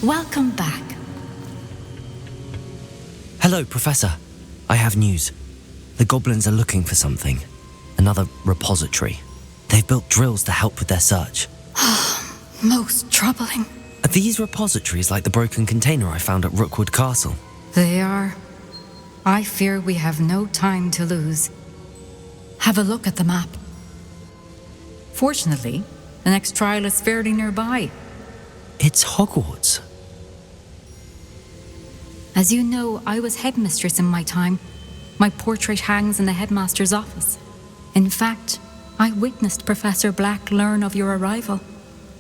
Welcome back. Hello, Professor. I have news. The goblins are looking for something. Another repository. They've built drills to help with their search. Most troubling. Are these repositories like the broken container I found at Rookwood Castle? They are. I fear we have no time to lose. Have a look at the map. Fortunately, the next trial is fairly nearby. It's Hogwarts. As you know, I was headmistress in my time. My portrait hangs in the headmaster's office. In fact, I witnessed Professor Black learn of your arrival.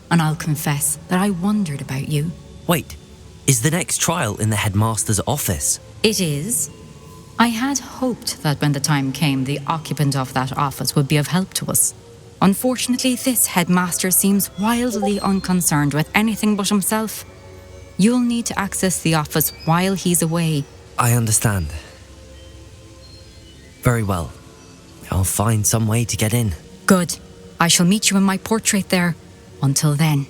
And I'll confess that I wondered about you. Wait, is the next trial in the headmaster's office? It is. I had hoped that when the time came, the occupant of that office would be of help to us. Unfortunately, this headmaster seems wildly unconcerned with anything but himself. You'll need to access the office while he's away. I understand. Very well. I'll find some way to get in. Good. I shall meet you in my portrait there. Until then.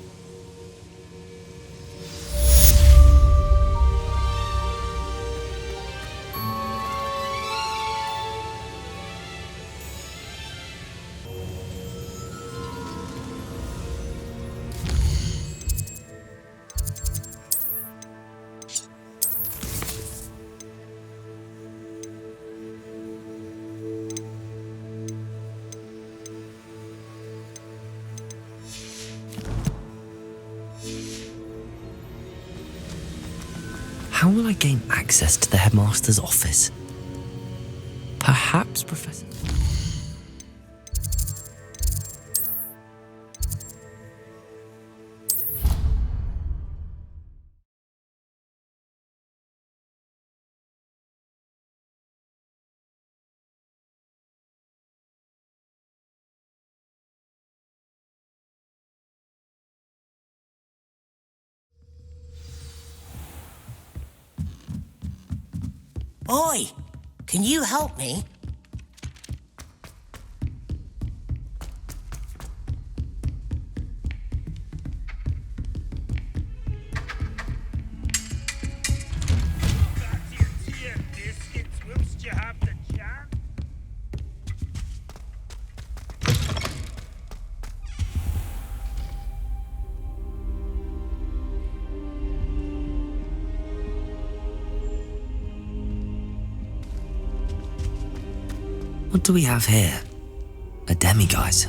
How will I gain access to the headmaster's office? Perhaps, Professor... Boy, can you help me? What do we have here? A demiguise.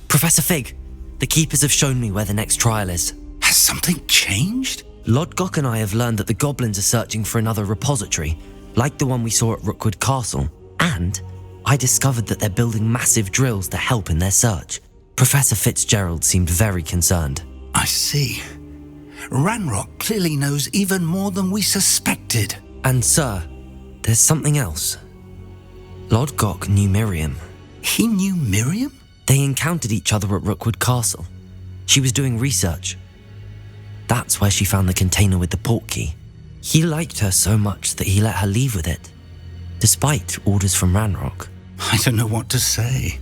Professor Fig, the keepers have shown me where the next trial is. Has something changed? Lodgok and I have learned that the goblins are searching for another repository, like the one we saw at Rookwood Castle. And I discovered that they're building massive drills to help in their search. Professor Fицdzerald seemed very concerned. I see. Ranrock clearly knows even more than we suspected. And sir, there's something else. Lodgok knew Miriam. He knew Miriam? They encountered each other at Rookwood Castle. She was doing research. That's where she found the container with the portkey. He liked her so much that he let her leave with it, despite orders from Ranrock. I don't know what to say.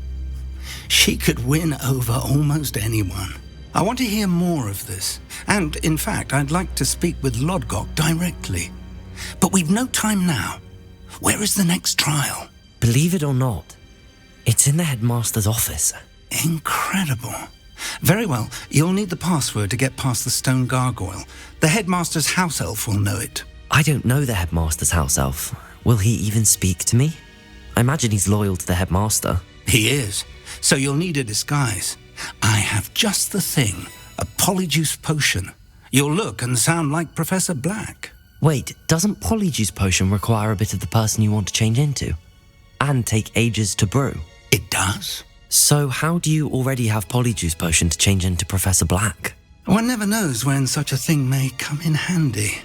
She could win over almost anyone. I want to hear more of this. And, in fact, I'd like to speak with Lodgok directly. But we've no time now. Where is the next trial? Believe it or not, it's in the headmaster's office. Incredible. Very well, you'll need the password to get past the stone gargoyle. The headmaster's house elf will know it. I don't know the headmaster's house elf. Will he even speak to me? I imagine he's loyal to the headmaster. He is. So you'll need a disguise. I have just the thing. A polyjuice potion. You'll look and sound like Professor Black. Wait, doesn't polyjuice potion require a bit of the person you want to change into? And take ages to brew? It does. So how do you already have polyjuice potion to change into Professor Black? One never knows when such a thing may come in handy.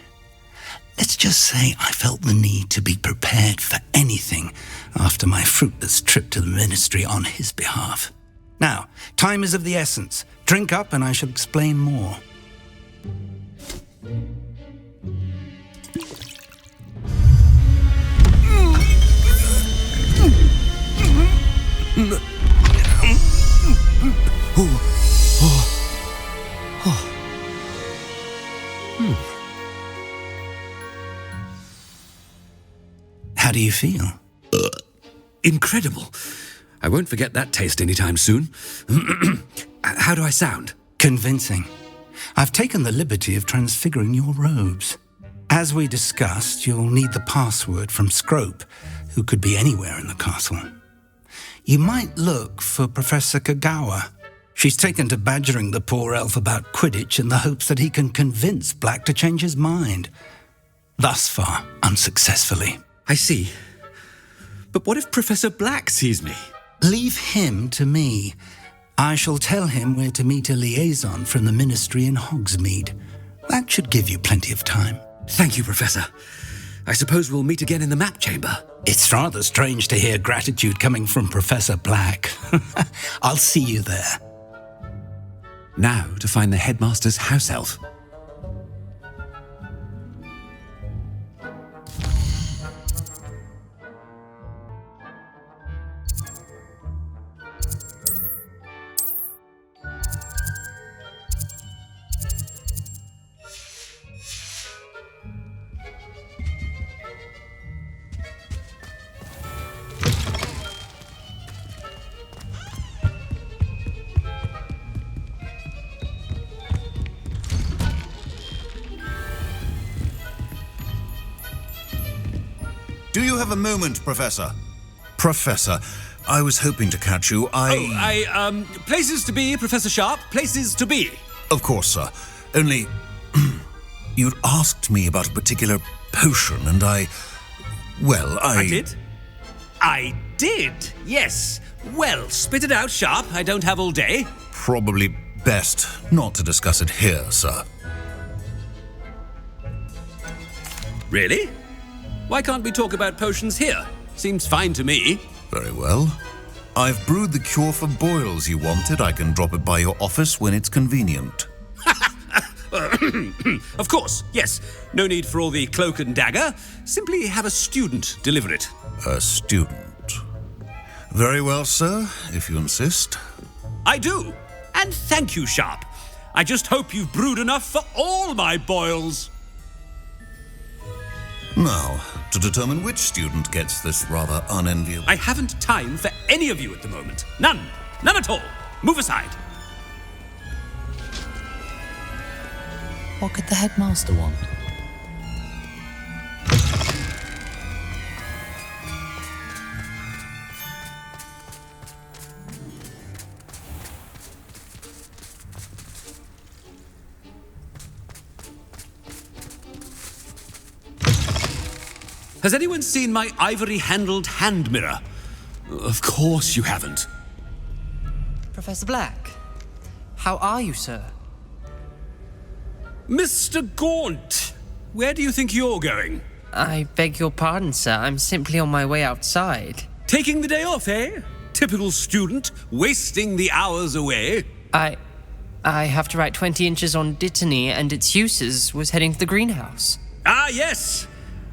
Let's just say I felt the need to be prepared for anything after my fruitless trip to the ministry on his behalf. Now, time is of the essence. Drink up and I shall explain more. do you feel? Incredible. I won't forget that taste anytime soon. How do I sound? Convincing. I've taken the liberty of transfiguring your robes. As we discussed, you'll need the password from Scrope, who could be anywhere in the castle. You might look for Professor Kagawa. She's taken to badgering the poor elf about Quidditch in the hopes that he can convince Black to change his mind. Thus far, unsuccessfully. I see. But what if Professor Black sees me? Leave him to me. I shall tell him where to meet a liaison from the Ministry in Hogsmeade. That should give you plenty of time. Thank you, Professor. I suppose we'll meet again in the map chamber. It's rather strange to hear gratitude coming from Professor Black. I'll see you there. Now to find the headmaster's house elf. Do you have a moment, Professor? Professor, I was hoping to catch you. Places to be, Professor Sharp. Places to be. Of course, sir. Only, you'd asked me about a particular potion, and I did? I did, yes. Well, spit it out, Sharp. I don't have all day. Probably best not to discuss it here, sir. Really? Why can't we talk about potions here? Seems fine to me. Very well. I've brewed the cure for boils you wanted. I can drop it by your office when it's convenient. Of course, yes. No need for all the cloak and dagger. Simply have a student deliver it. A student. Very well, sir, if you insist. I do. And thank you, Sharp. I just hope you've brewed enough for all my boils. Now, to determine which student gets this rather unenviable... I haven't time for any of you at the moment. None. None at all. Move aside. What could the headmaster want? Has anyone seen my ivory-handled hand mirror? Of course you haven't. Professor Black, how are you, sir? Mr. Gaunt, where do you think you're going? I beg your pardon, sir. I'm simply on my way outside. Taking the day off, eh? Typical student, wasting the hours away. I have to write 20 inches on Dittany and its uses. Was heading to the greenhouse. Ah, yes.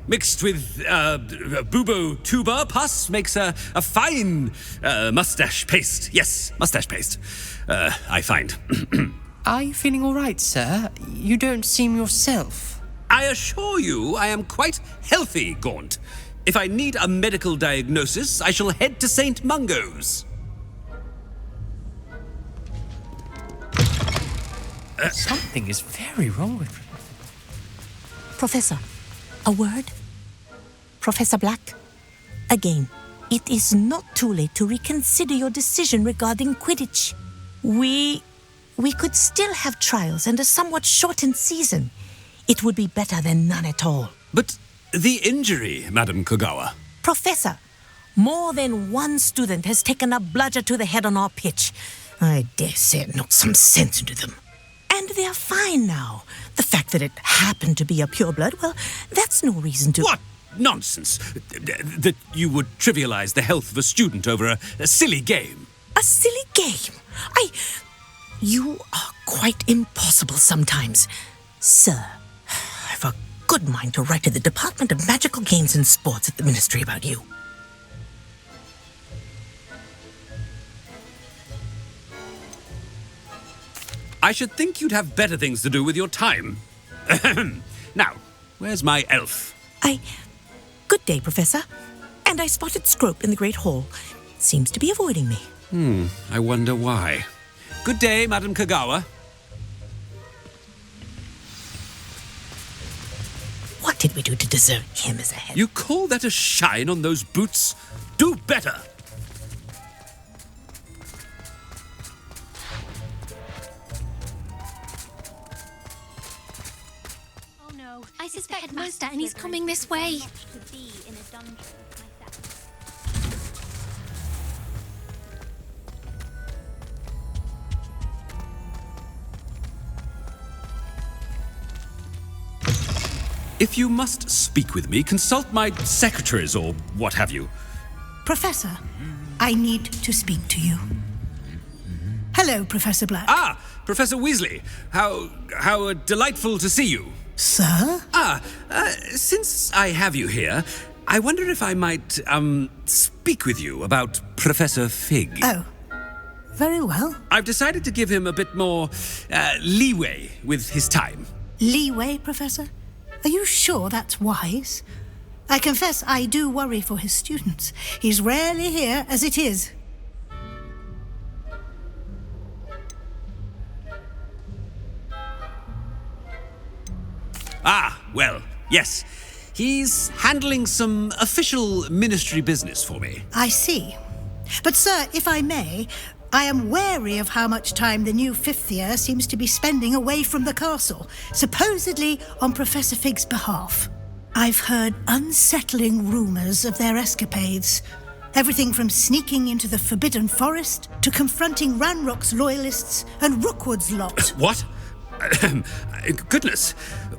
Mixed with bubo tuber pus makes a fine mustache paste. Yes, mustache paste. I find. Are you feeling all right, sir? You don't seem yourself. I assure you I am quite healthy, Gaunt. If I need a medical diagnosis, I shall head to St. Mungo's. Something is very wrong with me. Professor, a word? Professor Black? Again, it is not too late to reconsider your decision regarding Quidditch. We could still have trials and a somewhat shortened season. It would be better than none at all. But the injury, Madam Kagawa. Professor, more than one student has taken a bludger to the head on our pitch. I dare say it knocked some sense into them. And they're fine now. The fact that it happened to be a pureblood, well, that's no reason to... What nonsense! That you would trivialize the health of a student over a silly game. A silly game? You are quite impossible sometimes. Sir, I've a good mind to write to the Department of Magical Games and Sports at the Ministry about you. I should think you'd have better things to do with your time. Now, where's my elf? Good day, Professor. and I spotted Scrope in the Great Hall. Seems to be avoiding me. I wonder why. Good day, Madam Kagawa. What did we do to deserve him as a head? You call that a shine on those boots? Do better! Oh no, I suspect Headmaster and he's coming this way. If you must speak with me, consult my secretaries or what have you. Professor, I need to speak to you. Hello, Professor Black. Ah, Professor Weasley. How delightful to see you. Sir? Since I have you here, I wonder if I might, speak with you about Professor Fig. Oh, very well. I've decided to give him a bit more, leeway with his time. Leeway, Professor? Are you sure that's wise? I confess I do worry for his students. He's rarely here as it is. Ah, well, yes. He's handling some official ministry business for me. I see. But, sir, if I may, I am wary of how much time the new fifth year seems to be spending away from the castle, supposedly on Professor Fig's behalf. I've heard unsettling rumours of their escapades. Everything from sneaking into the Forbidden Forest to confronting Ranrock's loyalists and Rookwood's lot. What? Goodness.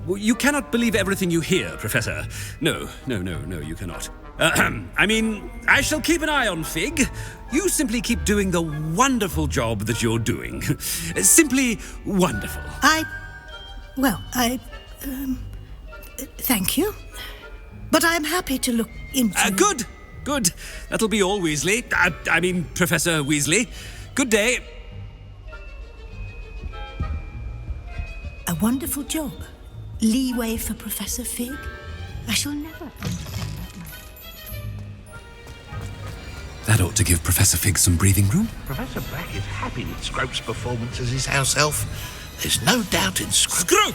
You cannot believe everything you hear, Professor. No, you cannot. I mean, I shall keep an eye on Fig. You simply keep doing the wonderful job that you're doing. Simply wonderful. Thank you. But I'm happy to look into... Good. That'll be all, Weasley. I mean, Professor Weasley. Good day. A wonderful job. Leeway for Professor Fig. I shall never understand that man. That ought to give Professor Fig some breathing room. Professor Black is happy with Scrope's performance as his house elf. There's no doubt in Scrope. Scrope!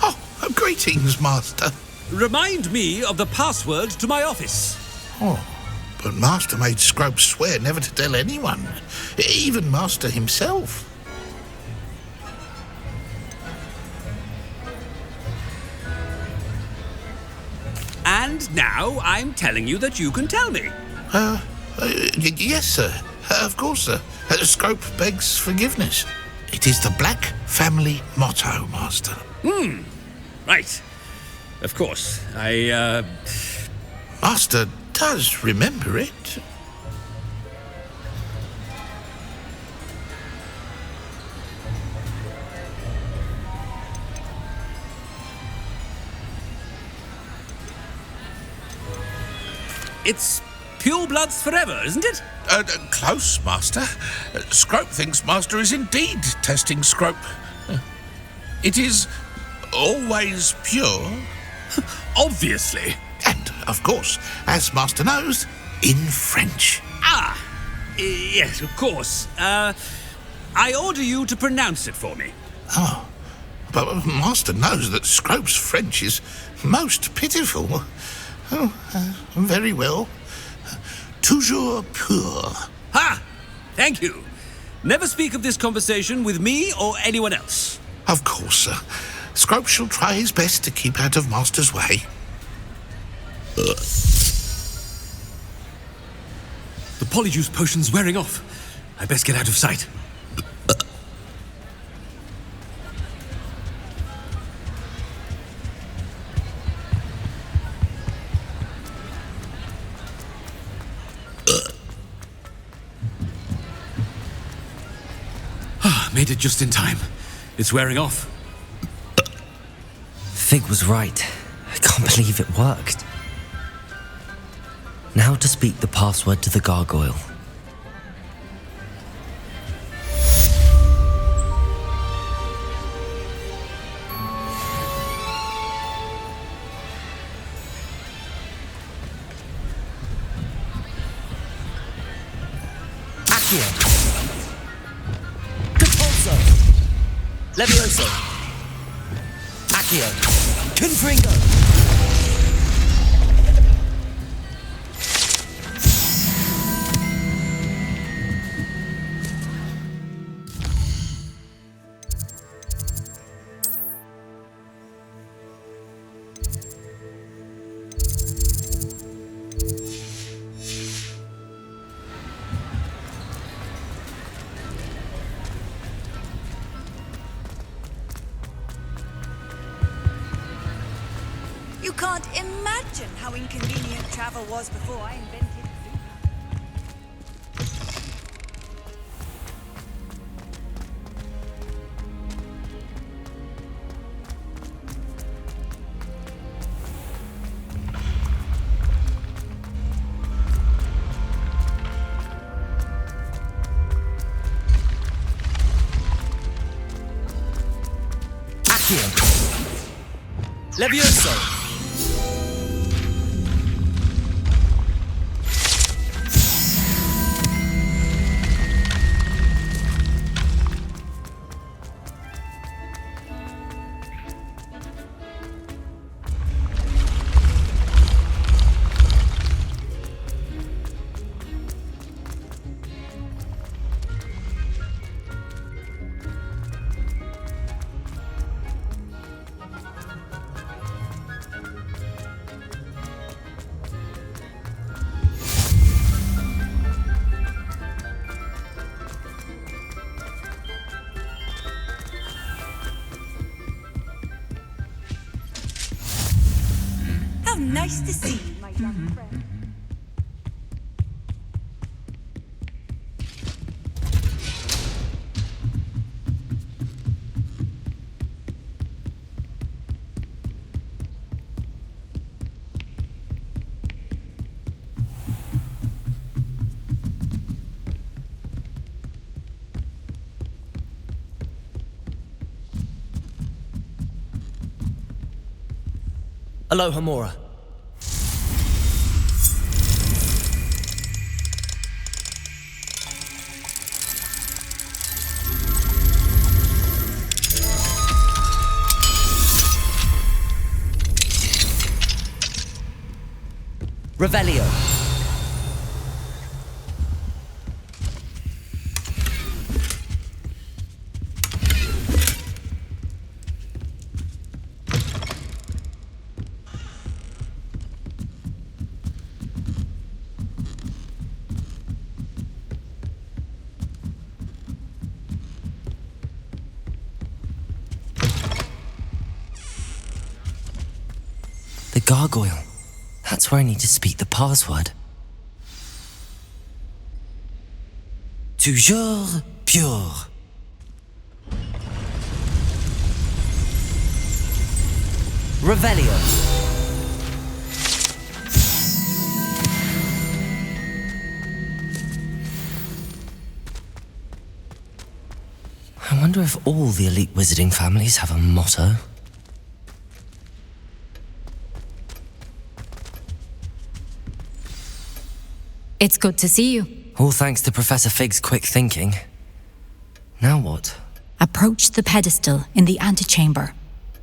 Oh, greetings, Master. Remind me of the password to my office. Oh, but Master made Scrope swear never to tell anyone, even Master himself. And now I'm telling you that you can tell me. Yes, sir. Of course, sir. Scrope begs forgiveness. It is the Black family motto, Master. Right. Of course. Master does remember it. It's pure bloods forever, isn't it? Close, Master. Scrope thinks Master is indeed testing Scrope. It is always pure. Obviously. And, of course, as Master knows, in French. Yes, of course. I order you to pronounce it for me. Oh, but Master knows that Scrope's French is most pitiful. Oh, very well. Toujours pur. Ha! Thank you. Never speak of this conversation with me or anyone else. Of course, sir. Scrope shall try his best to keep out of Master's way. The polyjuice potion's wearing off. I best get out of sight. Made it just in time. It's wearing off. Fig was right. I can't believe it worked. Now to speak the password to the gargoyle. Accio. Compulso. Levioso. Accio. Confringo. You can't imagine how inconvenient travel was before I invented Accio. Levioso. nice to see you, my young friend. Aloha, Mora. Revelio. The gargoyle. That's where I need to speak the password. Toujours pure. Revelio. I wonder if all the elite wizarding families have a motto. It's good to see you. All thanks to Professor Fig's quick thinking. Now what? Approach the pedestal in the antechamber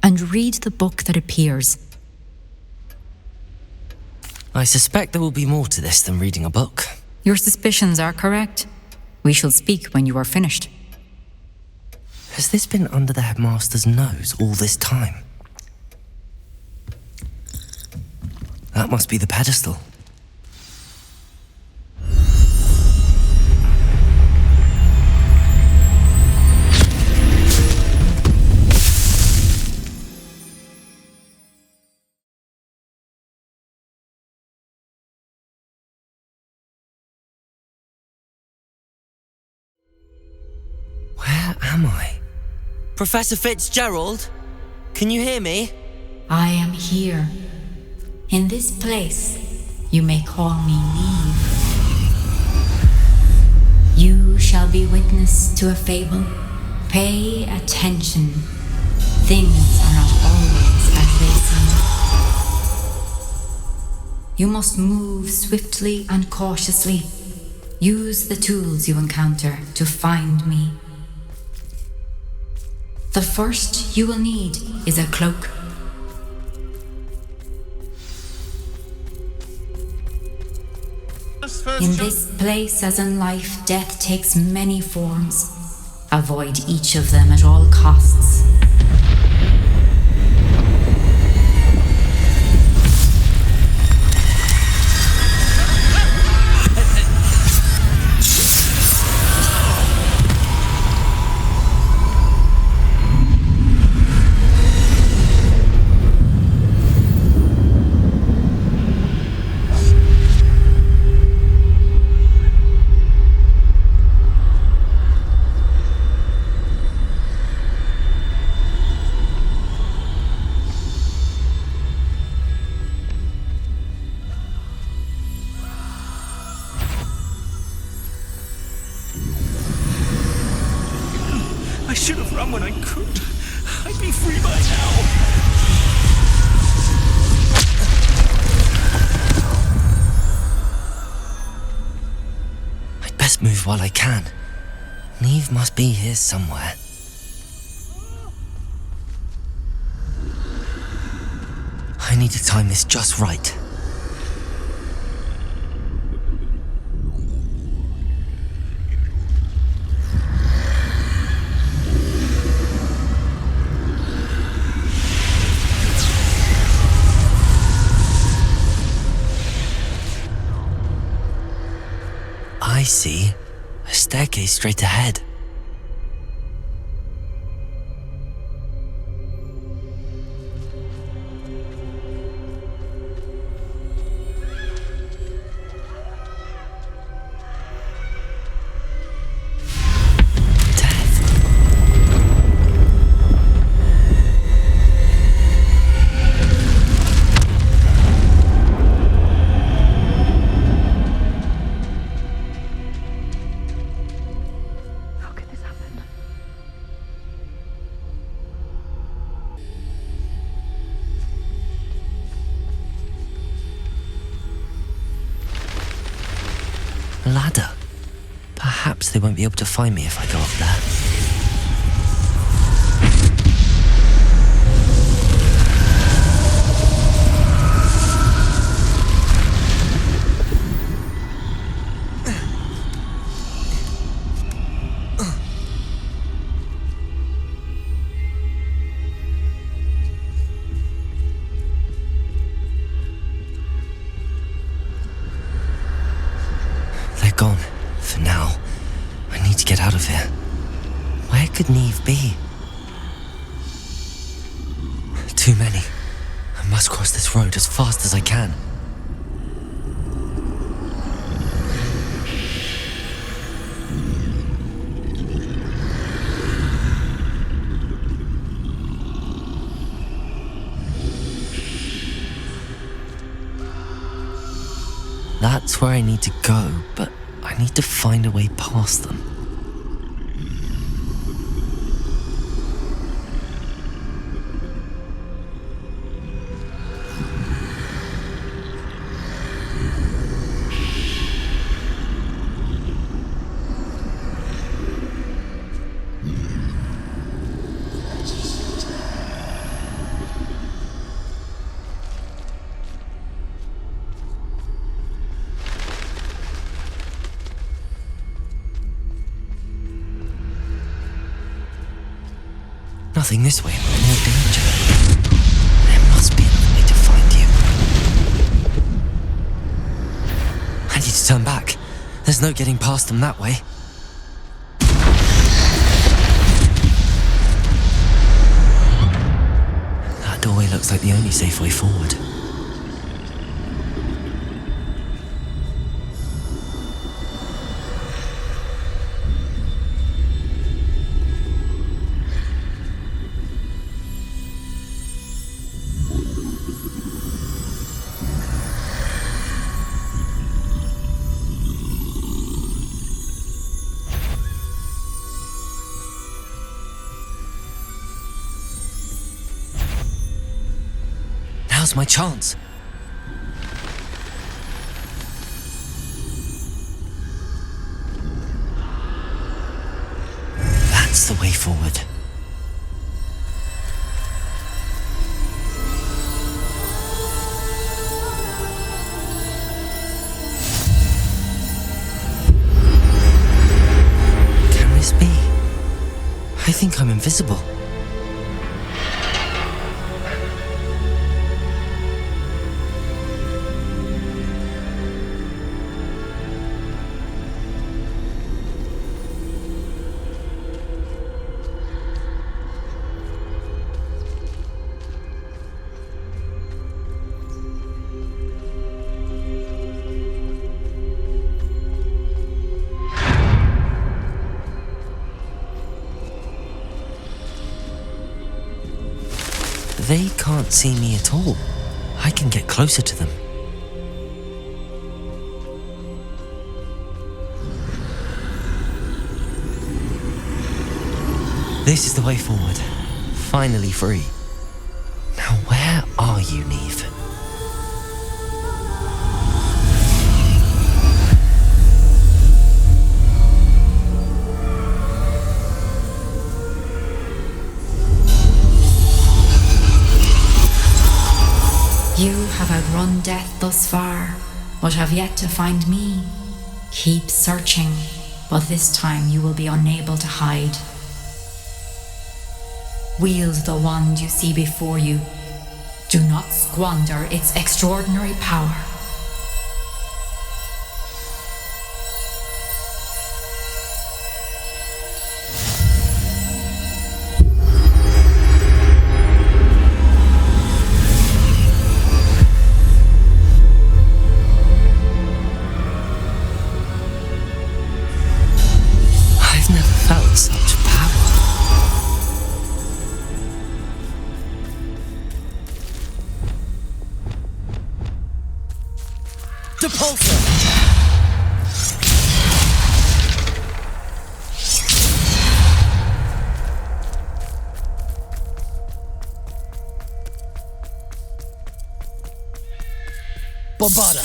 and read the book that appears. I suspect there will be more to this than reading a book. Your suspicions are correct. We shall speak when you are finished. Has this been under the headmaster's nose all this time? That must be the pedestal. Where am I? Professor Fitzgerald? Can you hear me? I am here. In this place, you may call me Neve. You shall be witness to a fable. Pay attention. Things are not always as they seem. You must move swiftly and cautiously. Use the tools you encounter to find me. The first you will need is a cloak. In this place, as in life, death takes many forms. Avoid each of them at all costs. I should have run when I could. I'd be free by now. I'd best move while I can. Niamh must be here somewhere. I need to time this just right. I see a staircase straight ahead. Ladder. Perhaps they won't be able to find me if I go up there. Gone, for now. I need to get out of here. Where could Niamh be? Too many. I must cross this road as fast as I can. That's where I need to go, but I need to find a way past them. Nothing this way, more danger. There must be another way to find you. I need to turn back. There's no getting past them that way. That doorway looks like the only safe way forward. Now's my chance. That's the way forward. Can this be? I think I'm invisible. They can't see me at all. I can get closer to them. This is the way forward. Finally free. Now where are you, Niamh? You have outrun death thus far, but have yet to find me. Keep searching, but this time you will be unable to hide. Wield the wand you see before you. Do not squander its extraordinary power. Bombarda!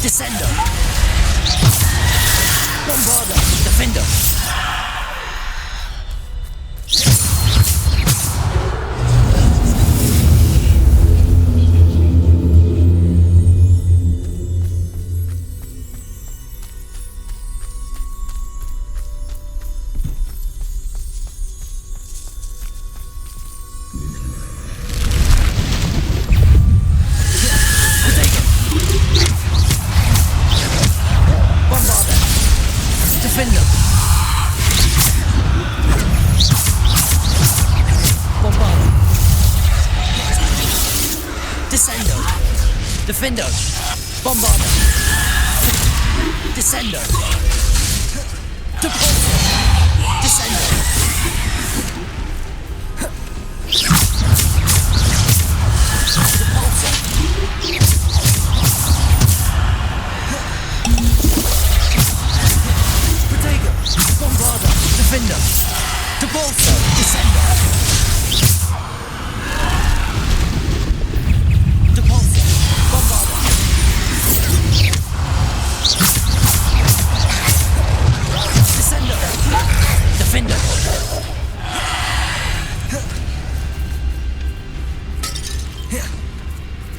Descendo! Bombarda! Defendo! Defendo! Bombarda! Descendo! Depulso! Descendo! Depulso! Protego! Bombarda! Defendo! Depulso! Descendo! Defender!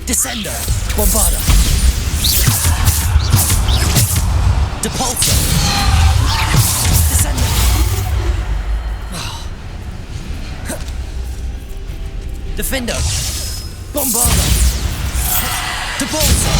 Descender! Bombarda! Depulso! Descender! Defender! Bombarda! Depulso!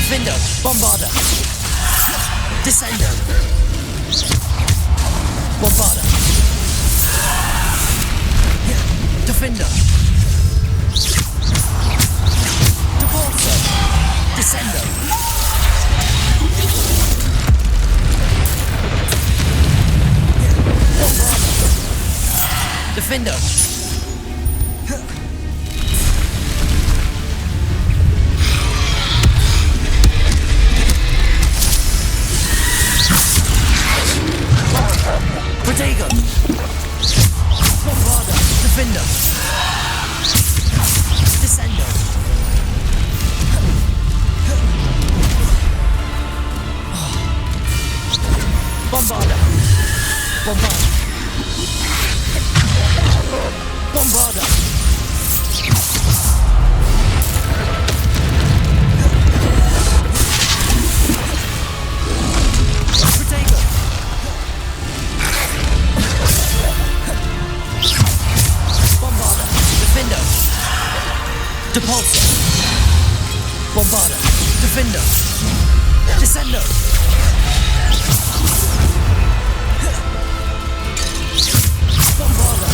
Defender, Bombarda. Descender. Bombarda. Defender. Depulsor. Descender. Bombarda. Defender. Protego. Bombarda. Defender. Descender. Bombarda. Bombarda. Bombarda. Protego. Bombarda. Defender. Depulsor. Bombarda. Defender. Descender. Bombarda.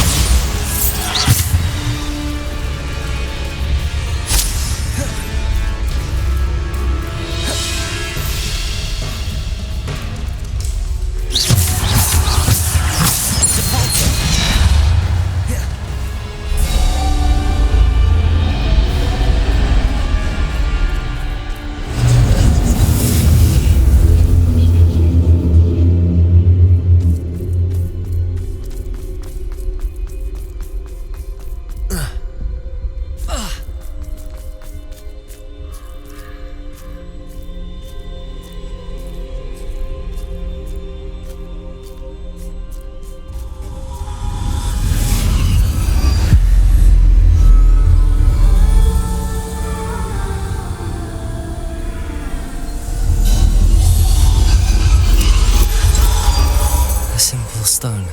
Stone.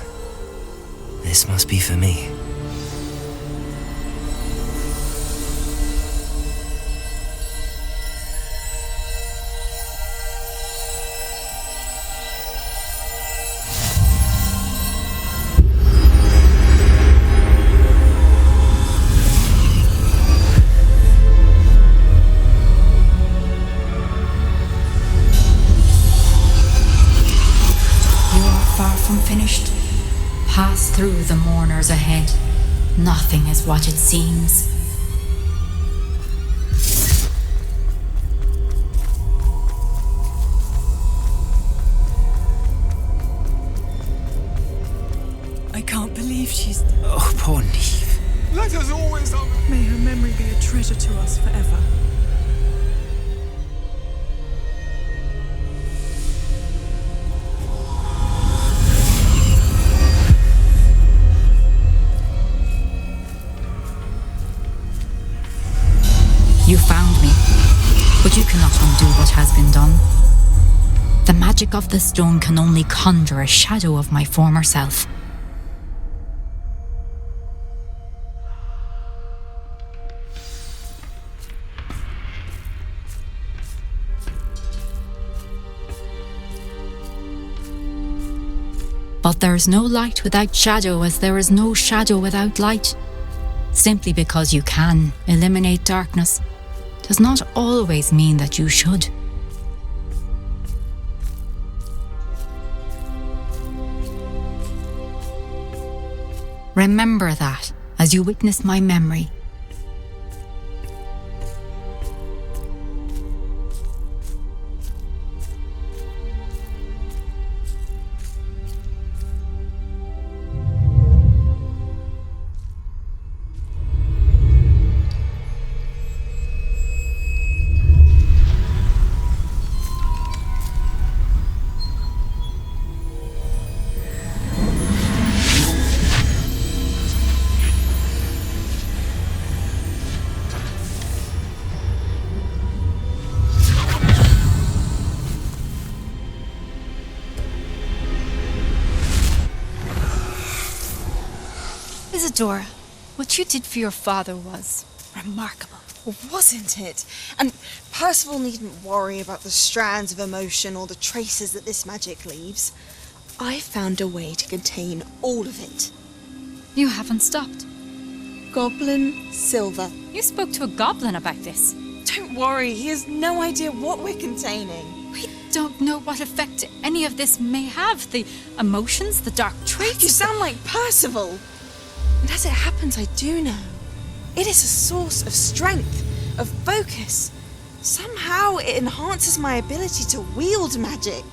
This must be for me. Finished. Pass through the mourners ahead. Nothing is what it seems. I can't believe she's... Oh, poor Niamh. Let us always honor. May her memory be a treasure to us forever. You found me, but you cannot undo what has been done. The magic of the stone can only conjure a shadow of my former self. But there is no light without shadow, as there is no shadow without light. Simply because you can eliminate darkness does not always mean that you should. Remember that as you witness my memory. Isadora, what you did for your father was remarkable. wasn't it? And Percival needn't worry about the strands of emotion or the traces that this magic leaves. I found a way to contain all of it. You haven't stopped. Goblin silver. You spoke to a goblin about this. Don't worry, he has no idea what we're containing. We don't know what effect any of this may have. The emotions, the dark traits. You sound like Percival. And as it happens, I do know. It is a source of strength, of focus. Somehow it enhances my ability to wield magic.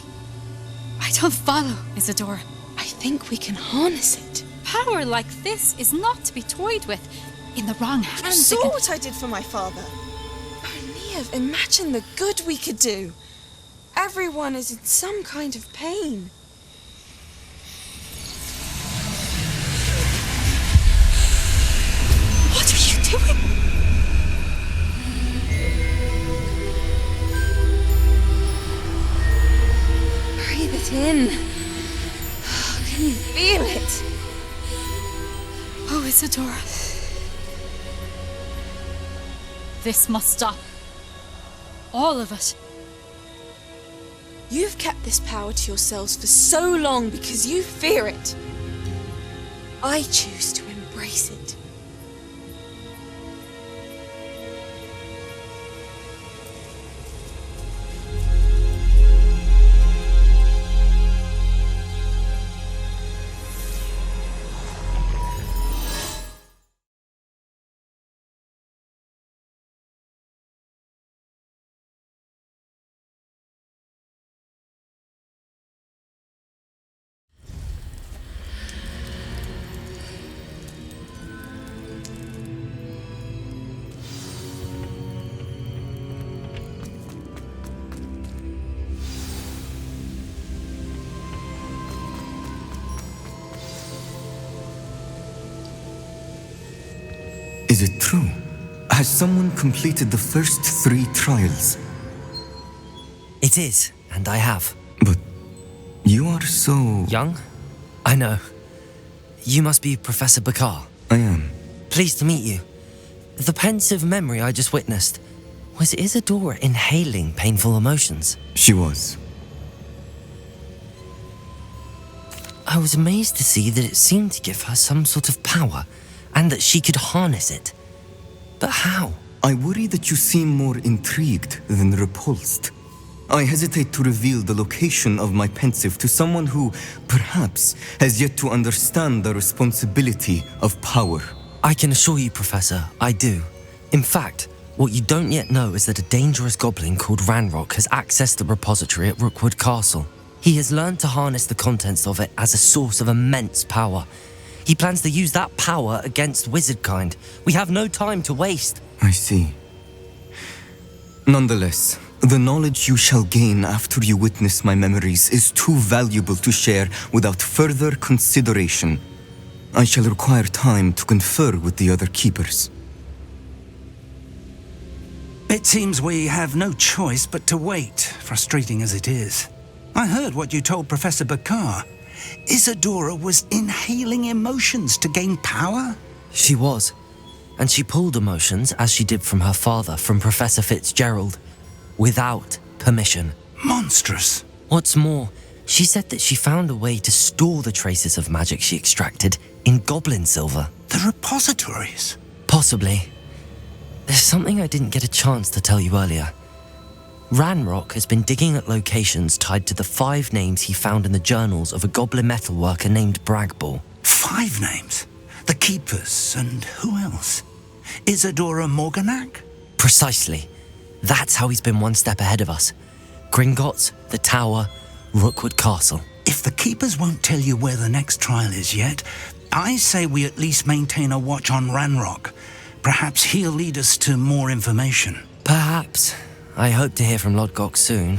I don't follow, Isadora. I think we can harness it. Power like this is not to be toyed with. In the wrong hands. You saw what I did for my father. Oh, Nia, imagine the good we could do. Everyone is in some kind of pain. What are you doing? Breathe it in. Can you feel it? Oh, Isadora. This must stop. All of it. You've kept this power to yourselves for so long because you fear it. I choose to embrace it. Is it true? Has someone completed the first 3 trials? It is, and I have. But you are so... Young? I know. You must be Professor Bakar. I am. Pleased to meet you. The pensive memory I just witnessed, was Isadora inhaling painful emotions? She was. I was amazed to see that it seemed to give her some sort of power, and that she could harness it. But how? I worry that you seem more intrigued than repulsed. I hesitate to reveal the location of my pensive to someone who, perhaps, has yet to understand the responsibility of power. I can assure you, Professor, I do. In fact, what you don't yet know is that a dangerous goblin called Ranrock has accessed the repository at Rookwood Castle. He has learned to harness the contents of it as a source of immense power. He plans to use that power against wizardkind. We have no time to waste. I see. Nonetheless, the knowledge you shall gain after you witness my memories is too valuable to share without further consideration. I shall require time to confer with the other keepers. It seems we have no choice but to wait, frustrating as it is. I heard what you told Professor Bakar. Isadora was inhaling emotions to gain power? She was. And she pulled emotions, as she did from her father, from Professor Fitzgerald, without permission. Monstrous. What's more, she said that she found a way to store the traces of magic she extracted in goblin silver. The repositories? Possibly. There's something I didn't get a chance to tell you earlier. Ranrock has been digging at locations tied to the 5 names he found in the journals of a goblin metalworker named Bragball. 5 names? The Keepers, and who else? Isadora Morganac? Precisely. That's how he's been one step ahead of us. Gringotts, the Tower, Rookwood Castle. If the Keepers won't tell you where the next trial is yet, I say we at least maintain a watch on Ranrock. Perhaps he'll lead us to more information. Perhaps. I hope to hear from Lodgok soon.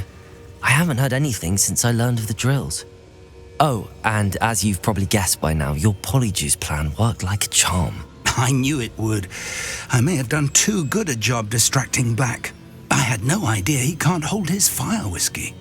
I haven't heard anything since I learned of the drills. Oh, and as you've probably guessed by now, your polyjuice plan worked like a charm. I knew it would. I may have done too good a job distracting Black. I had no idea he can't hold his fire whiskey.